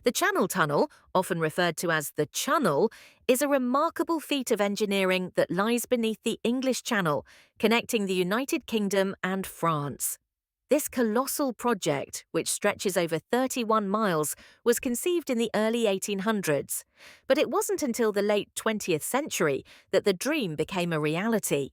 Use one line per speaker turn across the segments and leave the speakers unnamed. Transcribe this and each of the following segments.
The Channel Tunnel, often referred to as the Channel, is a remarkable feat of engineering that lies beneath the English Channel, connecting the United Kingdom and France. This colossal project, which stretches over 31 miles, was conceived in the early 1800s. But it wasn't until the late 20th century that the dream became a reality.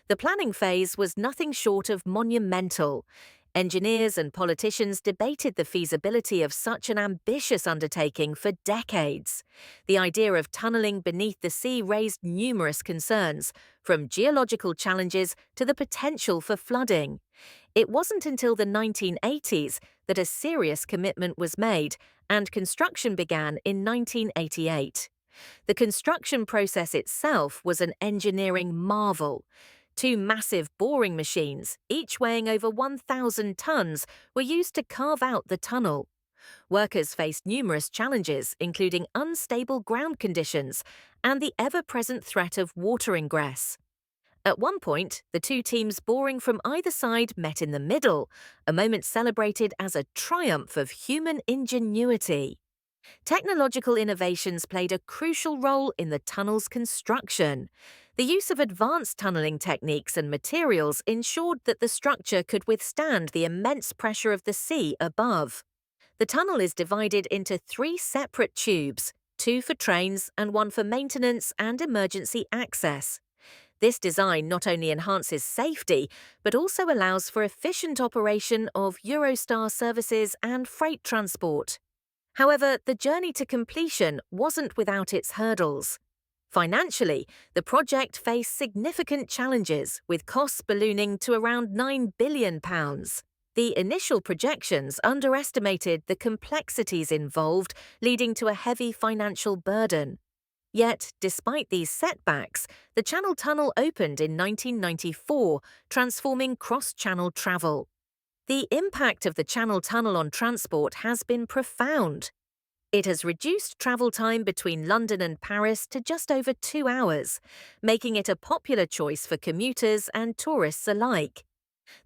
The planning phase was nothing short of monumental. Engineers and politicians debated the feasibility of such an ambitious undertaking for decades. The idea of tunneling beneath the sea raised numerous concerns, from geological challenges to the potential for flooding. It wasn't until the 1980s that a serious commitment was made, and construction began in 1988. The construction process itself was an engineering marvel. Two massive boring machines, each weighing over 1,000 tons, were used to carve out the tunnel. Workers faced numerous challenges, including unstable ground conditions and the ever-present threat of water ingress. At one point, the two teams boring from either side met in the middle, a moment celebrated as a triumph of human ingenuity. Technological innovations played a crucial role in the tunnel's construction. The use of advanced tunneling techniques and materials ensured that the structure could withstand the immense pressure of the sea above. The tunnel is divided into three separate tubes, two for trains and one for maintenance and emergency access. This design not only enhances safety, but also allows for efficient operation of Eurostar services and freight transport. However, the journey to completion wasn't without its hurdles. Financially, the project faced significant challenges, with costs ballooning to around £9 billion. The initial projections underestimated the complexities involved, leading to a heavy financial burden. Yet, despite these setbacks, the Channel Tunnel opened in 1994, transforming cross-channel travel. The impact of the Channel Tunnel on transport has been profound. It has reduced travel time between London and Paris to just over 2 hours, making it a popular choice for commuters and tourists alike.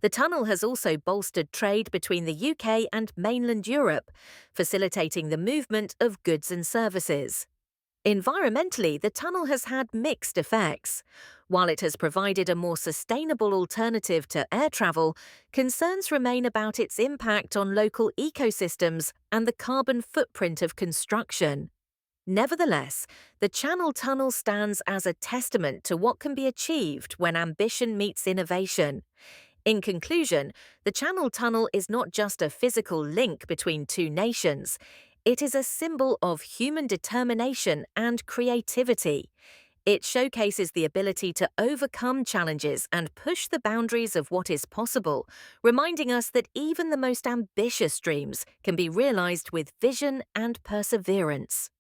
The tunnel has also bolstered trade between the UK and mainland Europe, facilitating the movement of goods and services. Environmentally, the tunnel has had mixed effects. While it has provided a more sustainable alternative to air travel, concerns remain about its impact on local ecosystems and the carbon footprint of construction. Nevertheless, the Channel Tunnel stands as a testament to what can be achieved when ambition meets innovation. In conclusion, the Channel Tunnel is not just a physical link between two nations. It is a symbol of human determination and creativity. It showcases the ability to overcome challenges and push the boundaries of what is possible, reminding us that even the most ambitious dreams can be realized with vision and perseverance.